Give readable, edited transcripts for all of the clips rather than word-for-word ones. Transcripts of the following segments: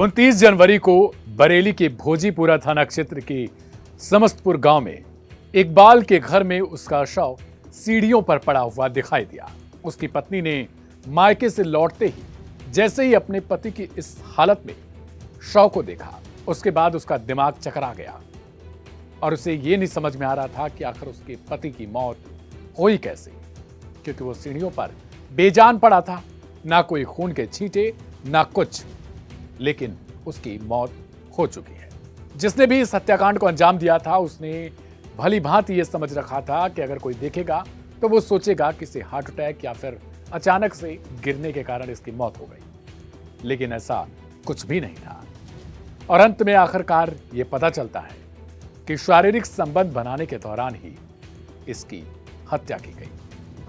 29 जनवरी को बरेली के भोजीपुरा थाना क्षेत्र के समस्तपुर गांव में इकबाल के घर में उसका शव सीढ़ियों पर पड़ा हुआ दिखाई दिया। उसकी पत्नी ने मायके से लौटते ही जैसे ही अपने पति की इस हालत में शव को देखा, उसके बाद उसका दिमाग चकरा गया और उसे ये नहीं समझ में आ रहा था कि आखिर उसके पति की मौत हुई कैसे, क्योंकि वो सीढ़ियों पर बेजान पड़ा था, ना कोई खून के छींटे ना कुछ, लेकिन उसकी मौत हो चुकी है। जिसने भी इस हत्याकांड को अंजाम दिया था उसने भली भांति ये समझ रखा था कि अगर कोई देखेगा तो वो सोचेगा कि इसे हार्ट अटैक या फिर अचानक से गिरने के कारण इसकी मौत हो गई, लेकिन ऐसा कुछ भी नहीं था। और अंत में आखिरकार ये पता चलता है कि शारीरिक संबंध बनाने के दौरान ही इसकी हत्या की गई।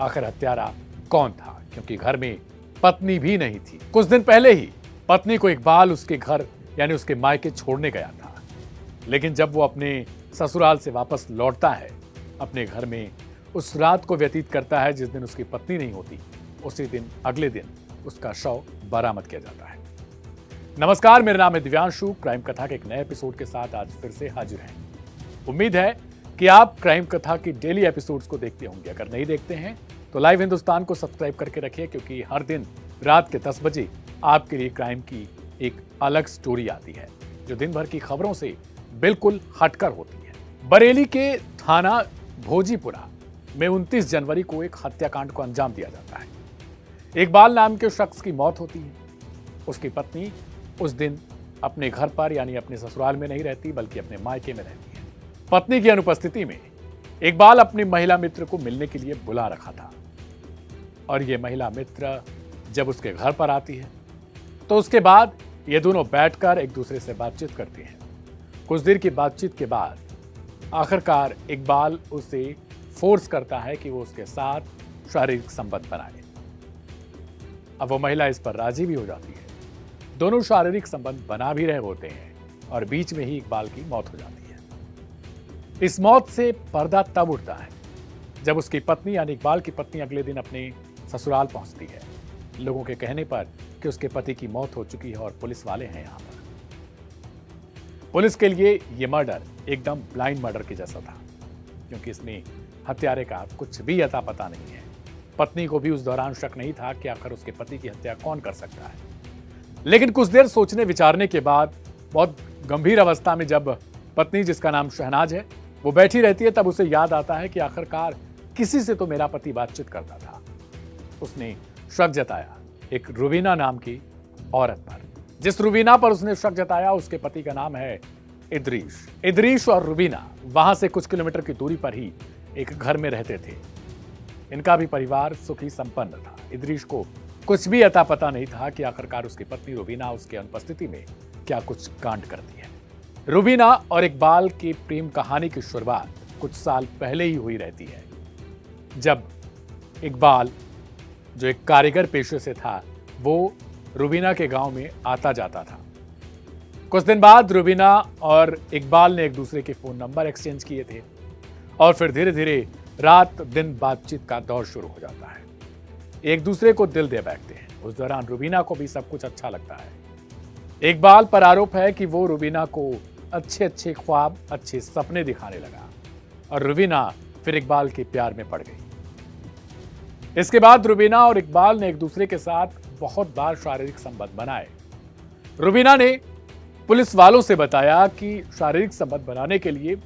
आखिर हत्यारा कौन था, क्योंकि घर में पत्नी भी नहीं थी। कुछ दिन पहले ही पत्नी को इकबाल उसके घर यानी उसके मायके छोड़ने गया था, लेकिन जब वो अपने ससुराल से वापस लौटता है, अपने घर में उस रात को व्यतीत करता है जिस दिन उसकी पत्नी नहीं होती, उसी दिन अगले दिन उसका शव बरामद किया जाता है। नमस्कार, मेरा नाम है दिव्यांशु। क्राइम कथा के एक नए एपिसोड के साथ आज फिर से हाजिर हैं। उम्मीद है कि आप क्राइम कथा की डेली एपिसोड्स को देखते होंगे। अगर नहीं देखते हैं तो लाइव हिंदुस्तान को सब्सक्राइब करके रखिए, क्योंकि हर दिन रात के 10 बजे आपके लिए क्राइम की एक अलग स्टोरी आती है जो दिन भर की खबरों से बिल्कुल हटकर होती है। बरेली के थाना भोजीपुरा में 29 जनवरी को एक हत्याकांड को अंजाम दिया जाता है। इकबाल नाम के शख्स की मौत होती है। उसकी पत्नी उस दिन अपने घर पर यानी अपने ससुराल में नहीं रहती, बल्कि अपने मायके में रहती है। पत्नी की अनुपस्थिति में इकबाल अपनी महिला मित्र को मिलने के लिए बुला रखा था, और ये महिला मित्र जब उसके घर पर आती है तो उसके बाद ये दोनों बैठकर एक दूसरे से बातचीत करती हैं। कुछ देर की बातचीत के बाद आखिरकार इकबाल उसे फोर्स करता है कि वो उसके साथ शारीरिक संबंध बनाए। अब वो महिला इस पर राजी भी हो जाती है। दोनों शारीरिक संबंध बना भी रहे होते हैं और बीच में ही इकबाल की मौत हो जाती है। इस मौत से पर्दा तब उठता है जब उसकी पत्नी यानी इकबाल की पत्नी अगले दिन अपने ससुराल पहुंचती है, लोगों के कहने पर कि उसके पति की मौत हो चुकी है और पुलिस वाले हैं यहां पर। पुलिस के लिए यह मर्डर एकदम ब्लाइंड मर्डर के जैसा था, क्योंकि इसमें हत्यारे का कुछ भी अता पता नहीं है। पत्नी को भी उस दौरान शक नहीं था कि आखिर उसके पति की हत्या कौन कर सकता है। लेकिन कुछ देर सोचने विचारने के बाद, बहुत गंभीर अवस्था में जब पत्नी, जिसका नाम शहनाज है, वो बैठी रहती है, तब उसे याद आता है कि आखिरकार किसी से तो मेरा पति बातचीत करता था। उसने शक जताया एक रुबीना नाम की औरत पर। जिस रुबीना पर उसने शक जताया उसके पति का नाम है इदरीश। इदरीश और रुबीना वहां से कुछ किलोमीटर की दूरी पर ही एक घर में रहते थे। इनका भी परिवार सुखी संपन्न था। इदरीश को कुछ भी अता पता नहीं था कि आखिरकार उसकी पत्नी रुबीना उसकी अनुपस्थिति में क्या कुछ कांड करती है। रुबीना और इकबाल की प्रेम कहानी की शुरुआत कुछ साल पहले ही हुई रहती है, जब इकबाल, जो एक कारीगर पेशे से था, वो रुबीना के गांव में आता जाता था। कुछ दिन बाद रुबीना और इकबाल ने एक दूसरे के फोन नंबर एक्सचेंज किए थे और फिर धीरे धीरे रात दिन बातचीत का दौर शुरू हो जाता है। एक दूसरे को दिल दे बैठते हैं। उस दौरान रुबीना को भी सब कुछ अच्छा लगता है। इकबाल पर आरोप है कि वो रुबीना को अच्छे अच्छे ख्वाब, अच्छे सपने दिखाने लगा और रुबीना फिर इकबाल के प्यार में पड़ गई। इसके बाद रुबीना और इकबाल ने एक दूसरे के साथ बहुत बार शारीरिक संबंध बनाए। रुबीना ने पुलिस वालों से बताया कि शारीरिक संबंध बनाने के लिए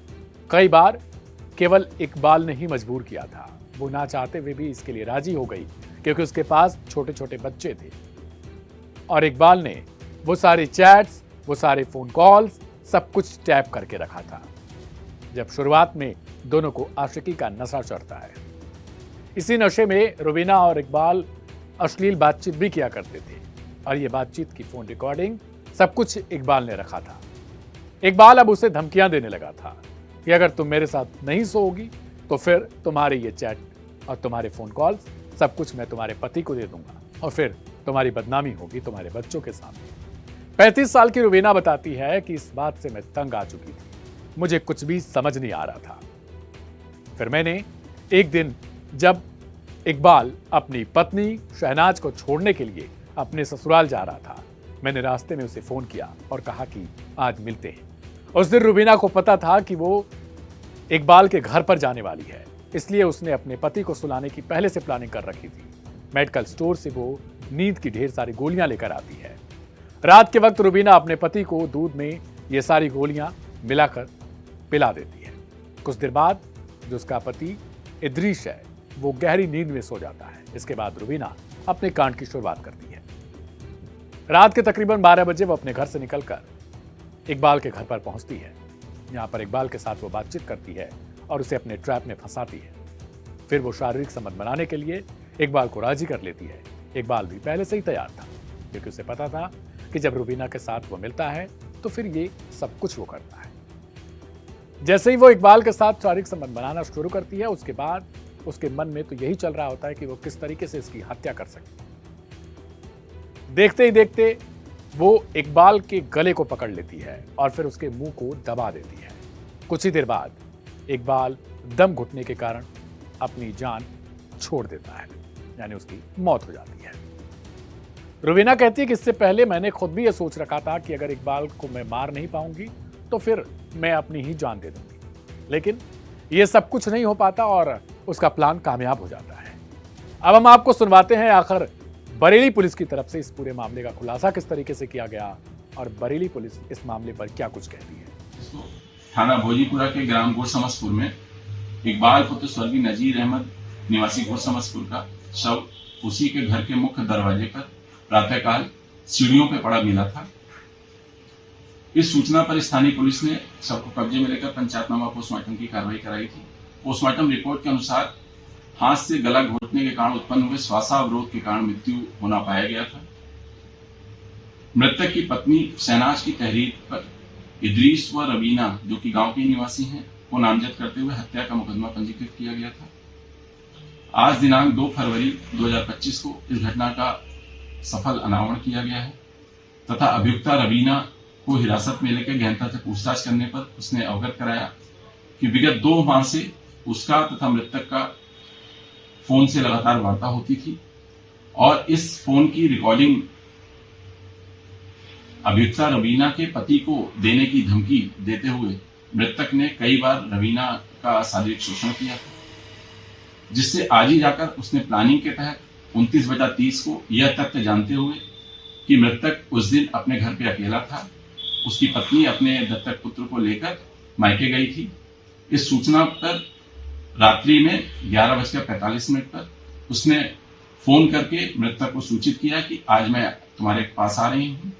कई बार केवल इकबाल ने ही मजबूर किया था। वो ना चाहते हुए भी इसके लिए राजी हो गई, क्योंकि उसके पास छोटे छोटे बच्चे थे और इकबाल ने वो सारे चैट्स, वो सारे फोन कॉल्स, सब कुछ टैप करके रखा था। जब शुरुआत में दोनों को आशिकी का नशा चढ़ता है, इसी नशे में रुबीना और इकबाल अश्लील बातचीत भी किया करते थे और ये बातचीत की फोन रिकॉर्डिंग सब कुछ इकबाल ने रखा था। इकबाल अब उसे धमकियां देने लगा था कि अगर तुम मेरे साथ नहीं सोओगी तो फिर तुम्हारे ये चैट और तुम्हारे फोन कॉल्स सब कुछ मैं तुम्हारे पति को दे दूंगा और फिर तुम्हारी बदनामी होगी तुम्हारे बच्चों के सामने। 35 साल की रुबीना बताती है कि इस बात से मैं तंग आ चुकी थी, मुझे कुछ भी समझ नहीं आ रहा था। फिर मैंने एक दिन, जब इकबाल अपनी पत्नी शहनाज को छोड़ने के लिए अपने ससुराल जा रहा था, मैंने रास्ते में उसे फोन किया और कहा कि आज मिलते हैं। उस दिन रुबीना को पता था कि वो इकबाल के घर पर जाने वाली है, इसलिए उसने अपने पति को सुलाने की पहले से प्लानिंग कर रखी थी। मेडिकल स्टोर से वो नींद की ढेर सारी गोलियां लेकर आती है। रात के वक्त रुबीना अपने पति को दूध में ये सारी गोलियां मिलाकर पिला देती है। कुछ देर बाद जो उसका पति इदरीश है वो गहरी नींद में सो जाता है। इसके बाद रुबीना अपने कांड की शुरुआत करती है। रात के तकरीबन 12 बजे वो अपने घर से निकलकर इकबाल के घर पर पहुंचती है। यहाँ पर इकबाल के साथ वो बातचीत करती है और उसे अपने ट्रैप में फंसाती है। फिर वो शारीरिक संबंध बनाने के लिए इकबाल को राजी कर लेती है। इकबाल भी पहले से ही तैयार था, क्योंकि उसे पता था कि जब रुबीना के साथ वो मिलता है तो फिर ये सब कुछ वो करता है। जैसे ही वो इकबाल के साथ शारीरिक संबंध बनाना शुरू करती है, उसके बाद उसके मन में तो यही चल रहा होता है कि वो किस तरीके से इसकी हत्या कर सके। देखते ही देखते वो इकबाल के गले को पकड़ लेती है और फिर उसके मुंह को दबा देती है। कुछ ही देर बाद इकबाल दम घुटने के कारण अपनी जान छोड़ देता है, यानी उसकी मौत हो जाती है। रुबीना कहती है कि इससे पहले मैंने खुद भी यह सोच रखा था कि अगर इकबाल को मैं मार नहीं पाऊंगी तो फिर मैं अपनी ही जान दे दूंगी, लेकिन यह सब कुछ नहीं हो पाता और उसका प्लान कामयाब हो जाता है। अब हम आपको सुनवाते हैं आखिर बरेली पुलिस की तरफ से इस पूरे मामले का खुलासा किस तरीके से किया गया और बरेली पुलिस इस मामले पर क्या कुछ कहती है। थाना भोजीपुरा के ग्राम गोड़ समस्तपुर में इकबाल पुत्र स्वर्गीय नजीर अहमद निवासी गोड़ समस्तपुर का शव उसी के घर के मुख्य दरवाजे पर प्रातःकाल सीढ़ियों पर पड़ा मिला था। इस सूचना पर स्थानीय पुलिस ने शव को कब्जे में लेकर पंचायतनामा पोस्टमार्टम की कार्रवाई कराई थी। पोस्टमार्टम रिपोर्ट के अनुसार हाथ से गला घोटने के कारण उत्पन्न हुए श्वासावरोध के कारण मृत्यु होना पाया गया था। मृतक की पत्नी शहनाज की तहरीर पर इदरीस व रवीना, जो कि गांव के निवासी हैं, को नामजद करते हुए हत्या का मुकदमा पंजीकृत किया गया था। आज दिनांक 2 फरवरी 2025 को इस घटना का सफल अनावरण किया गया है तथा अभियुक्ता रवीना को हिरासत में लेकर गहनता से पूछताछ करने पर उसने अवगत कराया कि विगत 2 माह से उसका तथा मृतक का फोन से लगातार वार्ता होती थी और इस फोन की रिकॉर्डिंग अभियुक्ता रवीना के पति को देने की धमकी देते हुए मृतक ने कई बार रवीना का शारीरिक शोषण किया था, जिससे आज ही जाकर उसने प्लानिंग के तहत 29/30 को यह तथ्य जानते हुए कि मृतक उस दिन अपने घर पे अकेला था, उसकी पत्नी अपने दत्तक पुत्र को लेकर मायके गई थी। इस सूचना पर रात्रि में 11:45 पर उसने फोन करके मृतक को सूचित किया कि आज मैं तुम्हारे पास आ रही हूं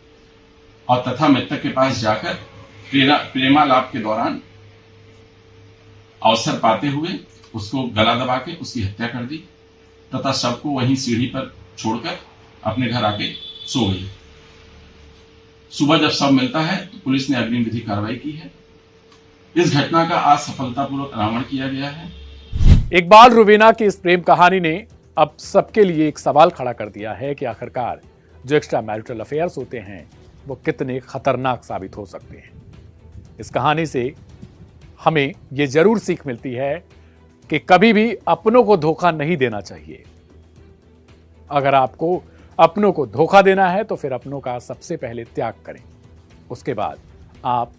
और तथा मृतक के पास जाकर प्रेमालाप के दौरान अवसर पाते हुए उसको गला दबा के उसकी हत्या कर दी तथा शव को वहीं सीढ़ी पर छोड़कर अपने घर आके सो गई। सुबह जब शव मिलता है तो पुलिस ने अग्रिम विधि कार्रवाई की है। इस घटना का आज सफलतापूर्वक अनावरण किया गया है। इकबाल रुबीना की इस प्रेम कहानी ने अब सबके लिए एक सवाल खड़ा कर दिया है कि आखिरकार जो एक्स्ट्रा मैरिटल अफेयर्स होते हैं वो कितने खतरनाक साबित हो सकते हैं। इस कहानी से हमें ये जरूर सीख मिलती है कि कभी भी अपनों को धोखा नहीं देना चाहिए। अगर आपको अपनों को धोखा देना है तो फिर अपनों का सबसे पहले त्याग करें, उसके बाद आप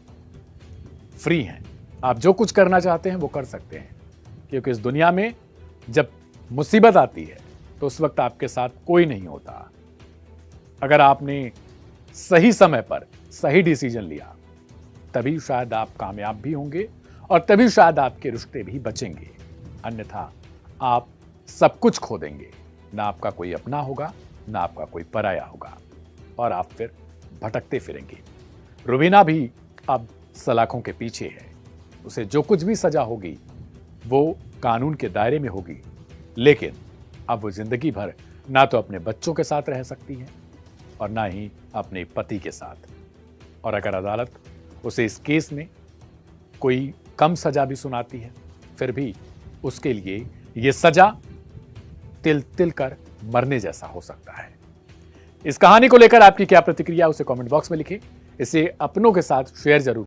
फ्री हैं। आप जो कुछ करना चाहते हैं वो कर सकते हैं, क्योंकि इस दुनिया में जब मुसीबत आती है तो उस वक्त आपके साथ कोई नहीं होता। अगर आपने सही समय पर सही डिसीजन लिया तभी शायद आप कामयाब भी होंगे और तभी शायद आपके रिश्ते भी बचेंगे, अन्यथा आप सब कुछ खो देंगे। ना आपका कोई अपना होगा, ना आपका कोई पराया होगा और आप फिर भटकते फिरेंगे। रुबीना भी अब सलाखों के पीछे है। उसे जो कुछ भी सजा होगी वो कानून के दायरे में होगी, लेकिन अब वो जिंदगी भर ना तो अपने बच्चों के साथ रह सकती है और ना ही अपने पति के साथ। और अगर अदालत उसे इस केस में कोई कम सजा भी सुनाती है, फिर भी उसके लिए ये सजा तिल तिल कर मरने जैसा हो सकता है। इस कहानी को लेकर आपकी क्या प्रतिक्रिया, उसे कमेंट बॉक्स में लिखें। इसे अपनों के साथ शेयर जरूर